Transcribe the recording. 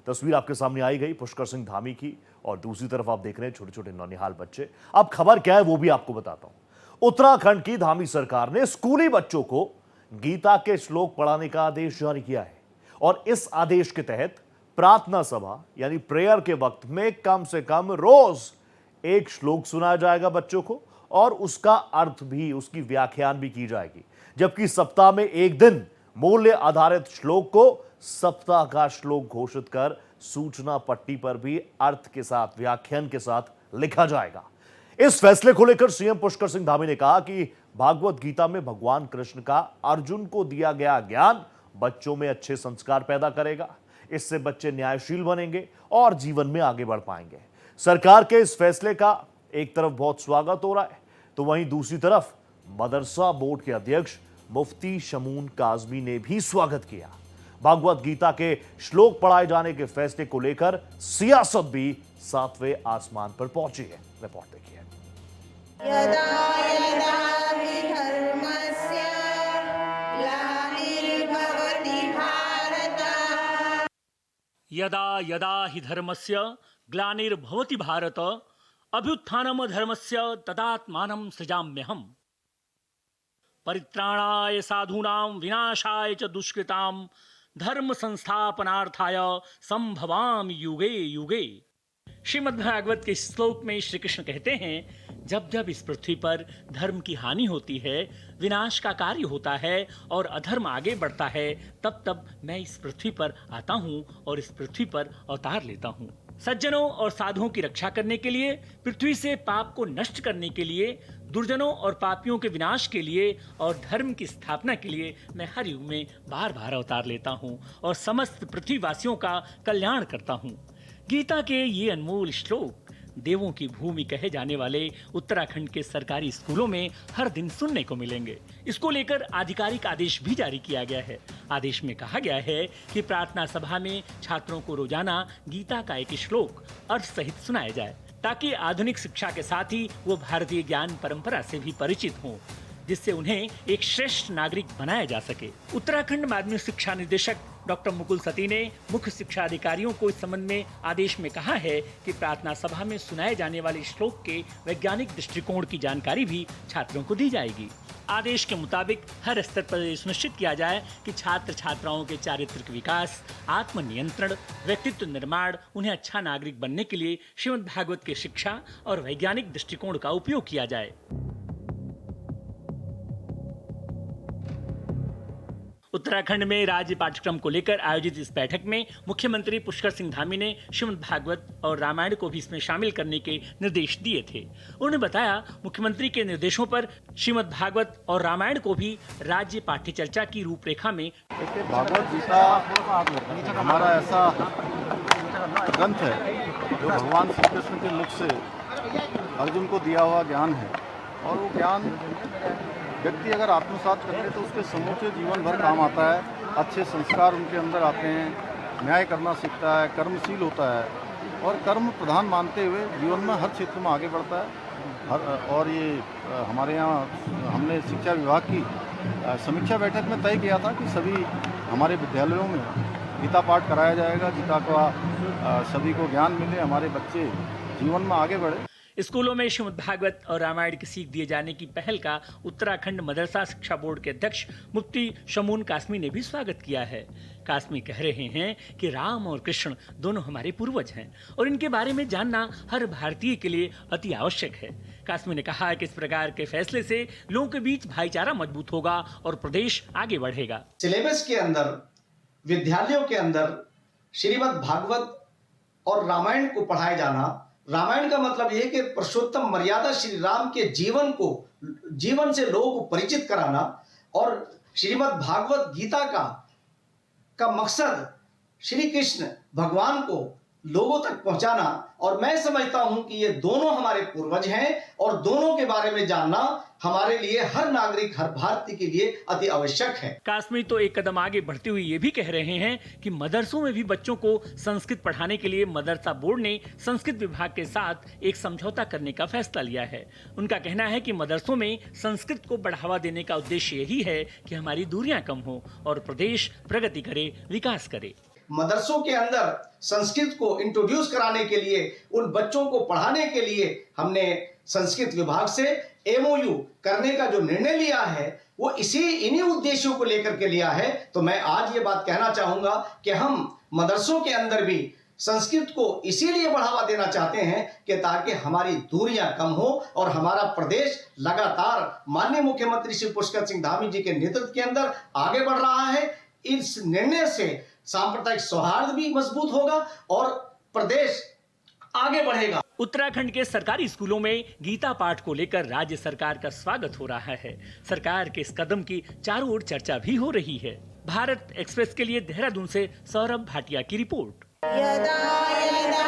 तस्वीर आपके सामने आई गई पुष्कर सिंह धामी की, और दूसरी तरफ आप देख रहे हैं छोटे छोटे नौनिहाल बच्चे। अब खबर क्या है वो भी आपको बताता हूं। उत्तराखंड की धामी सरकार ने स्कूली बच्चों को गीता के श्लोक पढ़ाने का आदेश जारी किया है, और इस आदेश के तहत प्रार्थना सभा यानी प्रेयर के वक्त में कम से कम रोज एक श्लोक सुनाया जाएगा बच्चों को, और उसका अर्थ भी, उसकी व्याख्यान भी की जाएगी। जबकि सप्ताह में एक दिन मूल्य आधारित श्लोक को सप्ताह का श्लोक घोषित कर सूचना पट्टी पर भी अर्थ के साथ, व्याख्यान के साथ लिखा जाएगा। इस फैसले को लेकर सीएम पुष्कर सिंह धामी ने कहा कि भागवत गीता में भगवान कृष्ण का अर्जुन को दिया गया ज्ञान बच्चों में अच्छे संस्कार पैदा करेगा। इससे बच्चे न्यायशील बनेंगे और जीवन में आगे बढ़ पाएंगे। सरकार के इस फैसले का एक तरफ बहुत स्वागत हो रहा है, तो वहीं दूसरी तरफ मदरसा बोर्ड के अध्यक्ष मुफ्ती शमून काजमी ने भी स्वागत किया। भागवत गीता के श्लोक पढ़ाए जाने के फैसले को लेकर सियासत भी 7वें आसमान पर पहुंची है। रिपोर्ट देखिए। यदा यदा हि धर्मस्य ग्लानिर्भवति भारत यदा यदा हि धर्मस्य ग्लानिर्भवति भारत अभ्युत्थानम धर्मस्य तदात्मानं सृजाम्यहम्। परित्राणाय साधूनां विनाशाय च दुष्कृतां धर्म संस्थापनार्थाय संभवामि युगे युगे। श्रीमद्भागवत के श्लोक में श्री कृष्ण कहते हैं, जब जब इस पृथ्वी पर धर्म की हानि होती है, विनाश का कार्य होता है और अधर्म आगे बढ़ता है, तब तब मैं इस पृथ्वी पर आता हूँ और इस पृथ्वी पर अवतार लेता हूँ। सज्जनों और साधुओं की रक्षा करने के लिए, पृथ्वी से पाप को नष्ट करने के लिए, दुर्जनों और पापियों के विनाश के लिए और धर्म की स्थापना के लिए मैं हर युग में बार बार अवतार लेता हूँ और समस्त पृथ्वीवासियों का कल्याण करता हूँ। गीता के ये अनमोल श्लोक देवों की भूमि कहे जाने वाले उत्तराखंड के सरकारी स्कूलों में हर दिन सुनने को मिलेंगे। इसको लेकर आधिकारिक आदेश भी जारी किया गया है। आदेश में कहा गया है कि प्रार्थना सभा में छात्रों को रोजाना गीता का एक श्लोक अर्थ सहित सुनाया जाए, ताकि आधुनिक शिक्षा के साथ ही वो भारतीय ज्ञान परंपरा से भी परिचित हों, जिससे उन्हें एक श्रेष्ठ नागरिक बनाया जा सके। उत्तराखंड माध्यमिक शिक्षा निदेशक डॉक्टर मुकुल सती ने मुख्य शिक्षा अधिकारियों को इस संबंध में आदेश में कहा है कि प्रार्थना सभा में सुनाए जाने वाले श्लोक के वैज्ञानिक दृष्टिकोण की जानकारी भी छात्रों को दी जाएगी। आदेश के मुताबिक हर स्तर पर यह सुनिश्चित किया जाए कि छात्र छात्राओं के चारित्रिक विकास, आत्मनियंत्रण, व्यक्तित्व निर्माण, उन्हें अच्छा नागरिक बनने के लिए श्रीमद् भागवत की शिक्षा और वैज्ञानिक दृष्टिकोण का उपयोग किया जाए। उत्तराखंड में राज्य पाठ्यक्रम को लेकर आयोजित इस बैठक में मुख्यमंत्री पुष्कर सिंह धामी ने श्रीमद् भागवत और रामायण को भी इसमें शामिल करने के निर्देश दिए थे। उन्होंने बताया, मुख्यमंत्री के निर्देशों पर श्रीमद् भागवत और रामायण को भी राज्य पाठ्य चर्चा की रूपरेखा में। भागवत गीता हमारा ऐसा ग्रंथ है जो भगवान श्री कृष्ण के मुख से अर्जुन को दिया हुआ ज्ञान है, और वो ज्ञान व्यक्ति अगर आत्मसात करते तो उसके समूचे जीवन भर काम आता है। अच्छे संस्कार उनके अंदर आते हैं, न्याय करना सीखता है, कर्मशील होता है और कर्म प्रधान मानते हुए जीवन में हर क्षेत्र में आगे बढ़ता है। और ये हमारे यहाँ हमने शिक्षा विभाग की समीक्षा बैठक में तय किया था कि सभी हमारे विद्यालयों में गीता पाठ कराया जाएगा। गीता का सभी को ज्ञान मिले, हमारे बच्चे जीवन में आगे बढ़े। स्कूलों में श्रीमद् भागवत और रामायण की सीख दिए जाने की पहल का उत्तराखंड मदरसा शिक्षा बोर्ड के अध्यक्ष मुफ्ती शमून कासमी ने भी स्वागत किया है। कासमी कह रहे हैं कि राम और कृष्ण दोनों हमारे पूर्वज हैं और इनके बारे में जानना हर भारतीय के लिए अति आवश्यक है। कासमी ने कहा कि इस प्रकार के फैसले से लोगों के बीच भाईचारा मजबूत होगा और प्रदेश आगे बढ़ेगा। सिलेबस के अंदर, विद्यालयों के अंदर श्रीमद् भागवत और रामायण को पढ़ाया जाना। रामायण का मतलब यह कि पुरुषोत्तम मर्यादा श्री राम के जीवन से लोगों को परिचित कराना, और श्रीमद् भागवत गीता का मकसद श्री कृष्ण भगवान को लोगों तक पहुंचाना। और मैं समझता हूं कि ये दोनों हमारे पूर्वज हैं और दोनों के बारे में जानना हमारे लिए, हर नागरिक, हर भारतीय के लिए अति आवश्यक है। कासमी तो एक कदम आगे बढ़ते हुए ये भी कह रहे हैं कि मदरसों में भी बच्चों को संस्कृत पढ़ाने के लिए मदरसा बोर्ड ने संस्कृत विभाग के साथ एक समझौता करने का फैसला लिया है। उनका कहना है कि मदरसों में संस्कृत को बढ़ावा देने का उद्देश्य यही है कि हमारी दूरियां कम हो और प्रदेश प्रगति करे, विकास करे। मदरसों के अंदर संस्कृत को इंट्रोड्यूस कराने के लिए, उन बच्चों को पढ़ाने के लिए हमने संस्कृत विभाग से एमओयू करने का जो निर्णय लिया है वो इन्हीं उद्देश्यों को लेकर के लिया है। तो मैं आज ये बात कहना चाहूंगा कि हम मदरसों के अंदर भी संस्कृत को इसीलिए बढ़ावा देना चाहते हैं कि ताकि हमारी दूरियां कम हो और हमारा प्रदेश लगातार माननीय मुख्यमंत्री श्री पुष्कर सिंह धामी जी के नेतृत्व के अंदर आगे बढ़ रहा है। इस निर्णय से सांप्रदायिक सौहार्द भी मजबूत होगा और प्रदेश आगे बढ़ेगा। उत्तराखंड के सरकारी स्कूलों में गीता पाठ को लेकर राज्य सरकार का स्वागत हो रहा है। सरकार के इस कदम की चारों ओर चर्चा भी हो रही है। भारत एक्सप्रेस के लिए देहरादून से सौरभ भाटिया की रिपोर्ट। यदा यदा